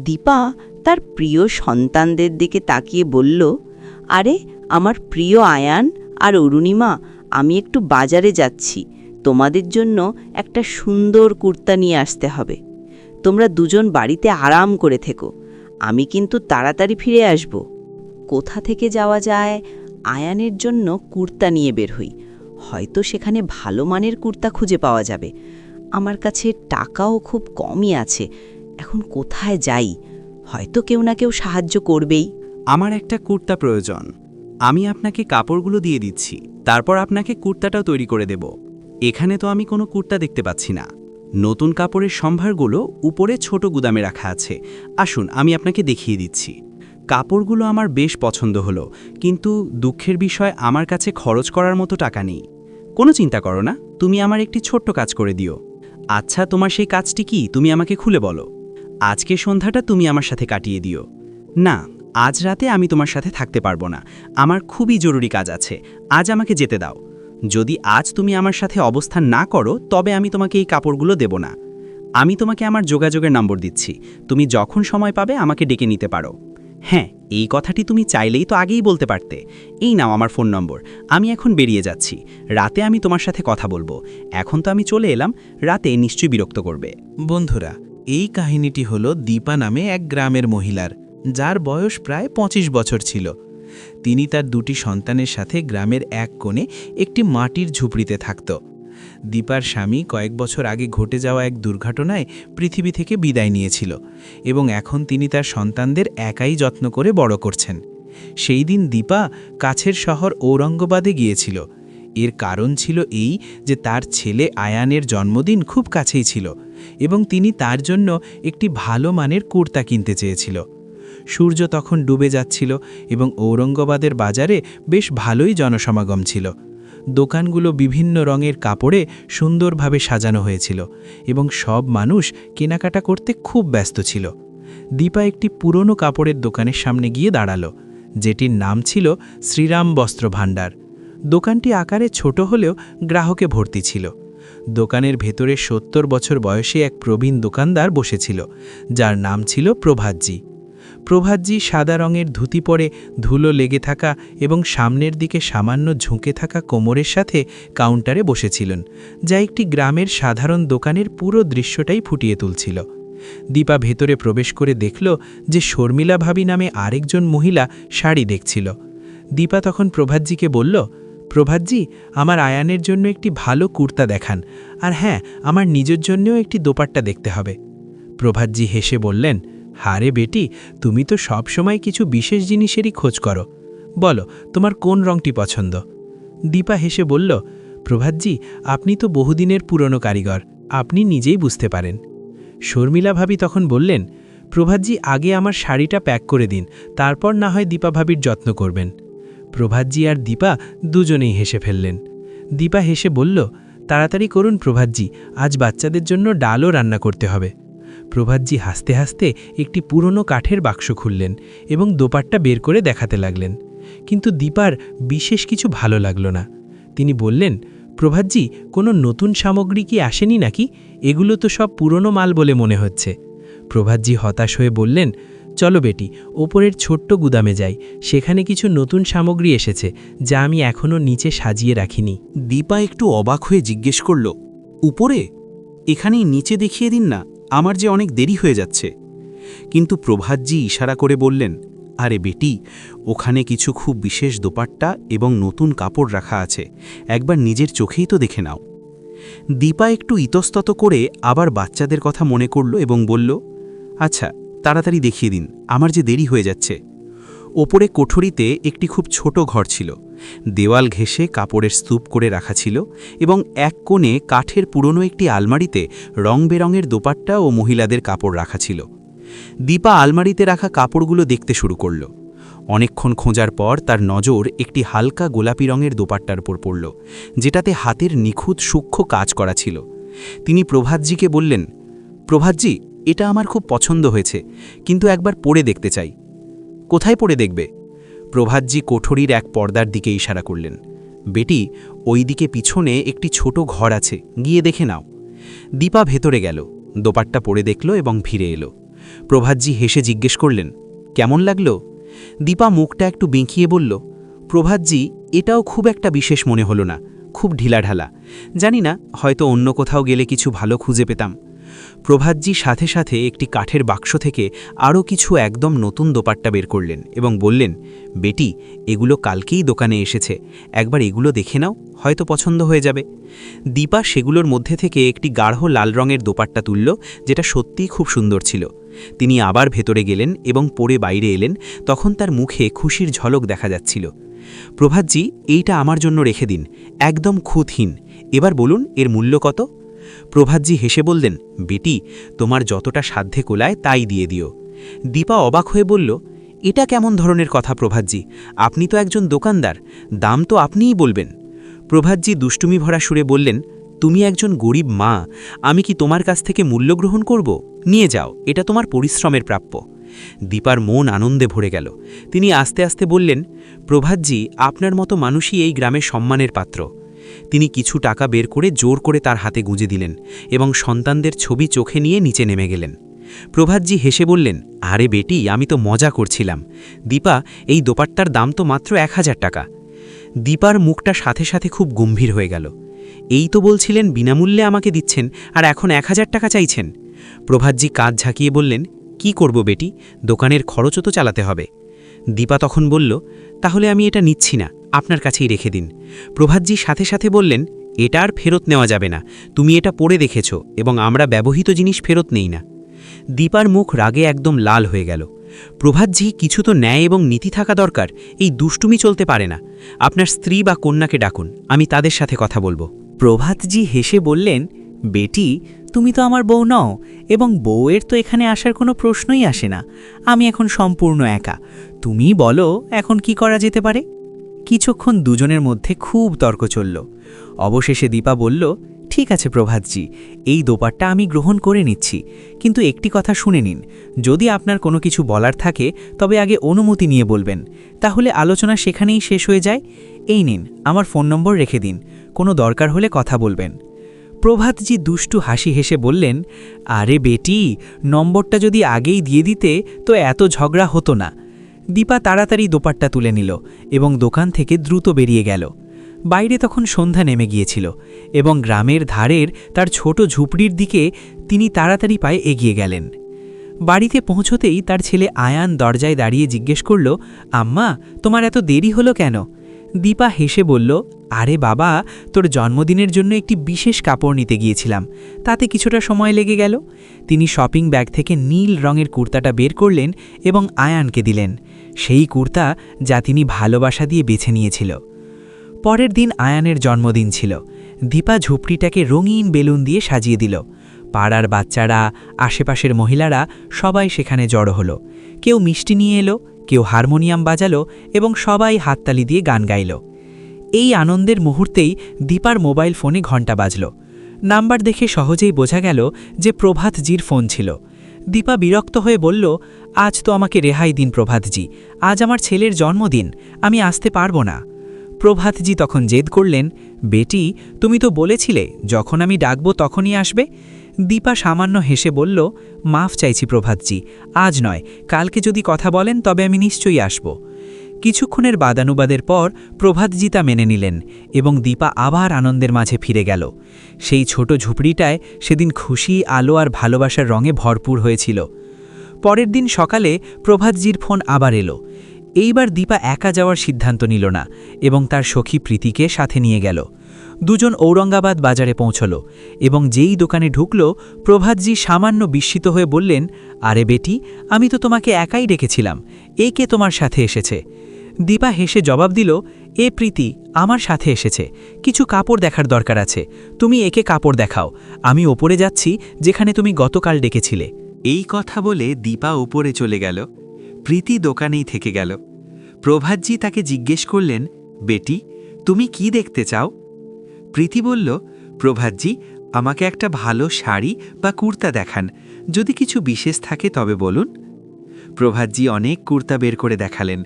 দীপা তার প্রিয় সন্তানদের দিকে তাকিয়ে বলল, আরে আমার প্রিয় আয়ান আর অরুণিমা, আমি একটু বাজারে যাচ্ছি, তোমাদের জন্য একটা সুন্দর কুর্তা নিয়ে আসতে হবে। তোমরা দুজন বাড়িতে আরাম করে থেকো, আমি কিন্তু তাড়াতাড়ি ফিরে আসব। কোথা থেকে যাওয়া যায়? আয়ানের জন্য কুর্তা নিয়ে বের হই, হয়তো সেখানে ভালো মানের কুর্তা খুঁজে পাওয়া যাবে। আমার কাছে টাকাও খুব কমই আছে, এখন কোথায় যাই? হয়তো কেউ না কেউ সাহায্য করবেই। আমার একটা কুর্তা প্রয়োজন, আমি আপনাকে কাপড়গুলো দিয়ে দিচ্ছি, তারপর আপনাকে কুর্তাটাও তৈরি করে দেব। এখানে তো আমি কোনো কুর্তা দেখতে পাচ্ছি না। নতুন কাপড়ের সম্ভারগুলো উপরে ছোট গুদামে রাখা আছে, আসুন আমি আপনাকে দেখিয়ে দিচ্ছি। কাপড়গুলো আমার বেশ পছন্দ হলো, কিন্তু দুঃখের বিষয় আমার কাছে খরচ করার মতো টাকা নেই। কোনো চিন্তা করো না, তুমি আমার একটি ছোট্ট কাজ করে দিও। আচ্ছা, তোমার সেই কাজটি কি, তুমি আমাকে খুলে বলো। আজকে সন্ধ্যাটা তুমি আমার সাথে কাটিয়ে দিও। না, আজ রাতে আমি তোমার সাথে থাকতে পারবো না, আমার খুবই জরুরি কাজ আছে, আজ আমাকে যেতে দাও। যদি আজ তুমি আমার সাথে অবস্থান না করো তবে আমি তোমাকে এই কাপড়গুলো দেব না। আমি তোমাকে আমার যোগাযোগের নম্বর দিচ্ছি, তুমি যখন সময় পাবে আমাকে ডেকে নিতে পারো। হ্যাঁ, এই কথাটি তুমি চাইলেই তো আগেই বলতে পারতে। এই নাও আমার ফোন নম্বর, আমি এখন বেরিয়ে যাচ্ছি, রাতে আমি তোমার সাথে কথা বলবো। এখন তো আমি চলে এলাম, রাতে নিশ্চয়ই বিরক্ত করবে। বন্ধুরা, এই কাহিনীটি হলো দীপা নামে এক গ্রামের মহিলার, যার বয়স প্রায় ২৫ বছর ছিল। তিনি তার দুটি সন্তানের সাথে গ্রামের এক কোণে একটি মাটির ঝুপড়িতে থাকত। দীপার স্বামী কয়েক বছর আগে ঘটে যাওয়া এক দুর্ঘটনায় পৃথিবী থেকে বিদায় নিয়েছিল এবং এখন তিনি তার সন্তানদের একাই যত্ন করে বড় করছেন। সেই দিন দীপা কাছের শহর ঔরঙ্গাবাদে গিয়েছিল। এর কারণ ছিল এই যে তার ছেলে আয়ানের জন্মদিন খুব কাছেই ছিল এবং তিনি তার জন্য একটি ভালো মানের কুর্তা কিনতে চেয়েছিল। সূর্য তখন ডুবে যাচ্ছিল এবং ঔরঙ্গাবাদের বাজারে বেশ ভালোই জনসমাগম ছিল। দোকানগুলো বিভিন্ন রঙের কাপড়ে সুন্দরভাবে সাজানো হয়েছিল এবং সব মানুষ কেনাকাটা করতে খুব ব্যস্ত ছিল। দীপা একটি পুরনো কাপড়ের দোকানের সামনে গিয়ে দাঁড়ালো, যেটির নাম ছিল শ্রীরাম বস্ত্র ভাণ্ডার। দোকানটি আকারে ছোট হলেও গ্রাহকে ভর্তি ছিল। দোকানের ভেতরে ৭০ বছর বয়সী এক প্রবীণ দোকানদার বসেছিল, যার নাম ছিল প্রভাতজি। প্রভাতজি সাদা রঙের ধুতি পরে ধুলো লেগে থাকা এবং সামনের দিকে সামান্য ঝুঁকে থাকা কোমরের সাথে কাউন্টারে বসেছিলেন, যা একটি গ্রামের সাধারণ দোকানের পুরো দৃশ্যটাই ফুটিয়ে তুলছিল। দীপা ভেতরে প্রবেশ করে দেখল যে শর্মিলা ভাবী নামে আরেকজন মহিলা শাড়ি দেখছিল। দীপা তখন প্রভাতজিকে বলল, প্রভাতজি, আমার আয়ানের জন্য একটি ভালো কুর্তা দেখান, আর হ্যাঁ, আমার নিজের জন্যও একটি দোপাট্টা দেখতে হবে। প্রভাতজি হেসে বললেন, হারে বেটি, তুমি তো সব সময় কিছু বিশেষ জিনিসেরই খোঁজ করো, বলো তোমার কোন রংটি পছন্দ। দীপা হেসে বলল, প্রভাতজি, আপনি তো বহুদিনের পুরনো কারিগর, আপনি নিজেই বুঝতে পারেন। শর্মিলা ভাবী তখন বললেন, প্রভাতজি, আগে আমার শাড়িটা প্যাক করে দিন, তারপর না হয় দীপা ভাবীর যত্ন করবেন। প্রভাতজি আর দীপা দুজনেই হেসে ফেললেন। দীপা হেসে বলল, তাড়াতাড়ি করুন প্রভাতজি, আজ বাচ্চাদের জন্য ডালও রান্না করতে হবে। প্রভাতজি হাসতে হাসতে একটি পুরনো কাঠের বাক্স খুললেন এবং দোপাট্টা বের করে দেখাতে লাগলেন। কিন্তু দীপার বিশেষ কিছু ভালো লাগল না। তিনি বললেন, প্রভাতজি, কোনো নতুন সামগ্রী কি আসেনি নাকি? এগুলো তো সব পুরনো মাল বলে মনে হচ্ছে। প্রভাতজি হতাশ হয়ে বললেন, চলো বেটি, ওপরের ছোট্ট গুদামে যাই, সেখানে কিছু নতুন সামগ্রী এসেছে যা আমি এখনও নিচে সাজিয়ে রাখিনি। দীপা একটু অবাক হয়ে জিজ্ঞেস করল, উপরে? এখানেই নিচে দেখিয়ে দিন না, আমার যে অনেক দেরি হয়ে যাচ্ছে। কিন্তু প্রভাতজি ইশারা করে বললেন, আরে বেটি, ওখানে কিছু খুব বিশেষ দোপাট্টা এবং নতুন কাপড় রাখা আছে, একবার নিজের চোখেই তো দেখে নাও। দীপা একটু ইতস্তত করে আবার বাচ্চাদের কথা মনে করল এবং বলল, আচ্ছা, তাড়াতাড়ি দেখিয়ে দিন, আমার যে দেরি হয়ে যাচ্ছে। ওপরে কোঠরিতে একটি খুব ছোট ঘর ছিল, দেওয়াল ঘেঁষে কাপড়ের স্তূপ করে রাখা ছিল এবং এক কোণে কাঠের পুরনো একটি আলমারিতে রং বেরঙের দোপাট্টা ও মহিলাদের কাপড় রাখা ছিল। দীপা আলমারিতে রাখা কাপড়গুলো দেখতে শুরু করল। অনেকক্ষণ খোঁজার পর তার নজর একটি হালকা গোলাপি রঙের দোপাট্টার উপর পড়ল, যেটাতে হাতের নিখুঁত সূক্ষ্ম কাজ করা ছিল। তিনি প্রভাতজিকে বললেন, প্রভাতজি, এটা আমার খুব পছন্দ হয়েছে, কিন্তু একবার পরে দেখতে চাই। কোথায় পরে দেখবে? প্রভাতজি কোঠরির এক পর্দার দিকে ইশারা করলেন। বেটি, ওই দিকে পিছনে একটি ছোট ঘর আছে, গিয়ে দেখে নাও। দীপা ভেতরে গেল, দোপাট্টা পরে দেখল এবং ফিরে এলো। প্রভাতজি হেসে জিজ্ঞেস করলেন, কেমন লাগলো? দীপা মুখটা একটু বেঁকিয়ে বলল, প্রভাতজি, এটাও খুব একটা বিশেষ মনে হলো না, খুব ঢিলাঢালা। জানি না, হয়তো অন্য কোথাও গেলে কিছু ভালো খুঁজে পেতাম। প্রভাতজি সাথে সাথে একটি কাঠের বাক্স থেকে আরও কিছু একদম নতুন দোপাট্টা বের করলেন এবং বললেন, বেটি, এগুলো কালকেই দোকানে এসেছে, একবার এগুলো দেখে নাও, হয়তো পছন্দ হয়ে যাবে। দীপা সেগুলোর মধ্যে থেকে একটি গাঢ় লাল রঙের দোপাট্টা তুলল, যেটা সত্যিই খুব সুন্দর ছিল। তিনি আবার ভেতরে গেলেন এবং পরে বাইরে এলেন, তখন তার মুখে খুশির ঝলক দেখা যাচ্ছিল। প্রভাতজি, এইটা আমার জন্য রেখে দিন, একদম খুঁতহীন। এবার বলুন, এর মূল্য কত? প্রভাতজি হেসে বললেন, বেটি, তোমার যতটা সাধ্যে কোলায় তাই দিয়ে দিও। দীপা অবাক হয়ে বলল, এটা কেমন ধরনের কথা প্রভাতজি? আপনি তো একজন দোকানদার, দাম তো আপনিই বলবেন। প্রভাতজি দুষ্টুমি ভরা সুরে বললেন, তুমি একজন গরিব মা, আমি কি তোমার কাছ থেকে মূল্য গ্রহণ করব? নিয়ে যাও, এটা তোমার পরিশ্রমের প্রাপ্য। দীপার মন আনন্দে ভরে গেল। তিনি আস্তে আস্তে বললেন, প্রভাতজি, আপনার মতো মানুষই এই গ্রামের সম্মানের পাত্র। তিনি কিছু টাকা বের করে জোর করে তার হাতে গুঁজে দিলেন এবং সন্তানদের ছবি চোখে নিয়ে নিচে নেমে গেলেন। প্রভাতজি হেসে বললেন, আরে বেটি, আমি তো মজা করছিলাম। দীপা, এই দোপাট্টার দাম তো মাত্র 1000 টাকা। দীপার মুখটা সাথে সাথে খুব গম্ভীর হয়ে গেল। এই তো বলছিলেন বিনামূল্যে আমাকে দিচ্ছেন, আর এখন 1000 টাকা চাইছেন। প্রভাতজি কাঁধ ঝাঁকিয়ে বললেন, কি করব বেটি, দোকানের খরচও তো চালাতে হবে। দীপা তখন বলল, তাহলে আমি এটা নিচ্ছি না, আপনার কাছেই রেখে দিন। প্রভাতজি সাথে সাথে বললেন, এটা আর ফেরত নেওয়া যাবে না, তুমি এটা পড়ে দেখেছ এবং আমরা ব্যবহৃত জিনিস ফেরত নেই না। দীপার মুখ রাগে একদম লাল হয়ে গেল। প্রভাতজি, কিছু তো ন্যায় এবং নীতি থাকা দরকার, এই দুষ্টুমি চলতে পারে না। আপনার স্ত্রী বা কন্যাকে ডাকুন, আমি তাদের সাথে কথা বলবো। প্রভাতজি হেসে বললেন, বেটি, তুমি তো আমার বউ নও এবং বউয়ের তো এখানে আসার কোনো প্রশ্নই আসে না। আমি এখন সম্পূর্ণ একা, তুমি বলো এখন কি করা যেতে পারে। কিছুক্ষণ দুজনের মধ্যে খুব তর্ক চলল। অবশেষে দীপা বলল, ঠিক আছে প্রভাতজি, এই দোপাট্টা আমি গ্রহণ করে নিচ্ছি, কিন্তু একটি কথা শুনে নিন, যদি আপনার কোনো কিছু বলার থাকে তবে আগে অনুমতি নিয়ে বলবেন, তাহলে আলোচনা সেখানেই শেষ হয়ে যায়। এই নিন, আমার ফোন নম্বর রেখে দিন, কোনো দরকার হলে কথা বলবেন। প্রভাতজি দুষ্টু হাসি হেসে বললেন, আরে বেটি, নম্বরটা যদি আগেই দিয়ে দিতে তো এত ঝগড়া হতো না। দীপা তাড়াতাড়ি দোপাট্টা তুলে নিল এবং দোকান থেকে দ্রুত বেরিয়ে গেল। বাইরে তখন সন্ধ্যা নেমে গিয়েছিল এবং গ্রামের ধারের তার ছোট ঝুপড়ির দিকে তিনি তাড়াতাড়ি পায়ে এগিয়ে গেলেন। বাড়িতে পৌঁছতেই তার ছেলে আয়ান দরজায় দাঁড়িয়ে জিজ্ঞেস করল, আম্মা, তোমার এত দেরি হলো কেন? দীপা হেসে বলল, আরে বাবা, তোর জন্মদিনের জন্য একটি বিশেষ কাপড় নিতে গিয়েছিলাম, তাতে কিছুটা সময় লেগে গেল। তিনি শপিং ব্যাগ থেকে নীল রঙের কুর্তাটা বের করলেন এবং আয়ানকে দিলেন, সেই কুর্তা যা তিনি ভালোবাসা দিয়ে বেছে নিয়েছিল। পরের দিন আয়ানের জন্মদিন ছিল। দীপা ঝুপড়িটাকে রঙিন বেলুন দিয়ে সাজিয়ে দিল। পাড়ার বাচ্চারা, আশেপাশের মহিলারা সবাই সেখানে জড়ো হলো। কেউ মিষ্টি নিয়ে এলো, কেউ হারমোনিয়াম বাজালো এবং সবাই হাততালি দিয়ে গান গাইল। এই আনন্দের মুহূর্তেই দীপার মোবাইল ফোনে ঘণ্টা বাজল। নাম্বার দেখে সহজেই বোঝা গেল যে প্রভাতজির ফোন ছিল। দীপা বিরক্ত হয়ে বলল, আজ তো আমাকে রেহাই দিন প্রভাতজি, আজ আমার ছেলের জন্মদিন, আমি আসতে পারবো না। প্রভাতজি তখন জেদ করলেন, বেটি, তুমি তো বলেছিলে যখন আমি ডাকব তখনই আসবে। দীপা সামান্য হেসে বলল, মাফ চাইছি প্রভাতজি, আজ নয়, কালকে যদি কথা বলেন তবে আমি নিশ্চয়ই আসব। কিছুক্ষণের বাদানুবাদের পর প্রভাতজি তা মেনে নিলেন এবং দীপা আবার আনন্দের মাঝে ফিরে গেল। সেই ছোট ঝুপড়িটায় সেদিন খুশি, আলো আর ভালোবাসার রঙে ভরপুর হয়েছিল। পরের দিন সকালে প্রভাতজির ফোন আবার এলো। এইবার দীপা একা যাওয়ার সিদ্ধান্ত নিল না এবং তার সখী প্রীতিকে সাথে নিয়ে গেল। দুজন ঔরঙ্গাবাদ বাজারে পৌঁছল এবং যেই দোকানে ঢুকল, প্রভাতজি সামান্য বিস্মিত হয়ে বললেন, আরে বেটি, আমি তো তোমাকে একাই ডেকেছিলাম, এ কে তোমার সাথে এসেছে? দীপা হেসে জবাব দিল, এ প্রীতি আমার সাথে এসেছে, কিছু কাপড় দেখার দরকার আছে, তুমি একে কাপড় দেখাও, আমি ওপরে যাচ্ছি যেখানে তুমি গতকাল ডেকেছিলে। এই কথা বলে দীপা উপরে চলে গেল। প্রীতি দোকানেই থেকে গেল। প্রভাতজি তাকে জিজ্ঞেস করলেন, বেটি, তুমি কি দেখতে চাও? প্রীতি বলল, প্রভাতজি, আমাকে একটা ভালো শাড়ি বা কুর্তা দেখান, যদি কিছু বিশেষ থাকে তবে বলুন। প্রভাতজি অনেক কুর্তা বের করে দেখালেন,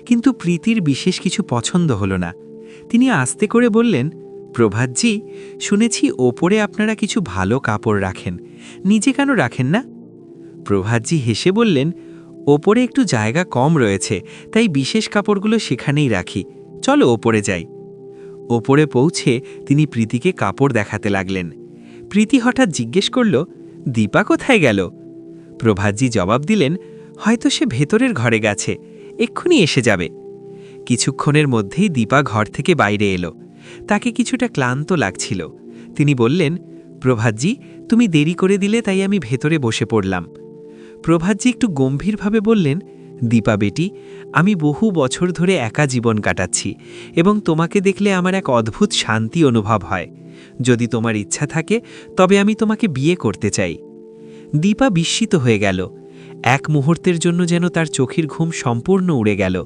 কিন্তু প্রীতির বিশেষ কিছু পছন্দ হলো না। তিনি আস্তে করে বললেন, প্রভাতজি, শুনেছি ওপরে আপনারা কিছু ভালো কাপড় রাখেন, নিজে কেন রাখেন না? প্রভাতজি হেসে বললেন, ওপরে একটু জায়গা কম রয়েছে, তাই বিশেষ কাপড়গুলো সেখানেই রাখি, চলো ওপরে যাই। ওপরে পৌঁছে তিনি প্রীতিকে কাপড় দেখাতে লাগলেন। প্রীতি হঠাৎ জিজ্ঞেস করল, দীপা কোথায় গেল? প্রভাতজি জবাব দিলেন, হয়তো সে ভেতরের ঘরে গেছে, এক্ষুনি এসে যাবে। কিছুক্ষণের মধ্যেই দীপা ঘর থেকে বাইরে এলো। তাকে কিছুটা ক্লান্ত লাগছিল। তিনি বললেন, প্রভাতজি, তুমি দেরি করে দিলে তাই আমি ভেতরে বসে পড়লাম। প্রভাতজি একটু গম্ভীরভাবে বললেন, দীপা বেটি, আমি বহু বছর ধরে একা জীবন কাটাচ্ছি এবং তোমাকে দেখলে আমার এক অদ্ভুত শান্তি অনুভব হয়। যদি তোমার ইচ্ছা থাকে তবে আমি তোমাকে বিয়ে করতে চাই। দীপা বিস্মিত হয়ে গেল। এক মুহূর্তের জন্য যেন তার চোখের ঘুম সম্পূর্ণ উড়ে গেল।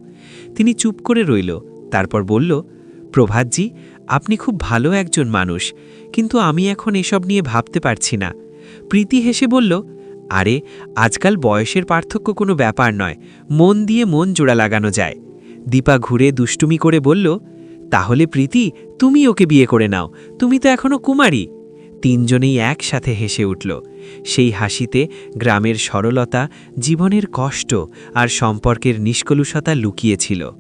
তিনি চুপ করে রইল, তারপর বলল, প্রভাতজি, আপনি খুব ভালো একজন মানুষ, কিন্তু আমি এখন এসব নিয়ে ভাবতে পারছি না। প্রীতি হেসে বলল, আরে আজকাল বয়সের পার্থক্য কোনো ব্যাপার নয়, মন দিয়ে মন জোড়া লাগানো যায়। দীপা ঘুরে দুষ্টুমি করে বলল, তাহলে প্রীতি, তুমি ওকে বিয়ে করে নাও, তুমি তো এখনো কুমারী। তিনজনেই একসাথে হেসে উঠল। সেই হাসিতে গ্রামের সরলতা, জীবনের কষ্ট আর সম্পর্কের নিষ্কলুষতা লুকিয়েছিল।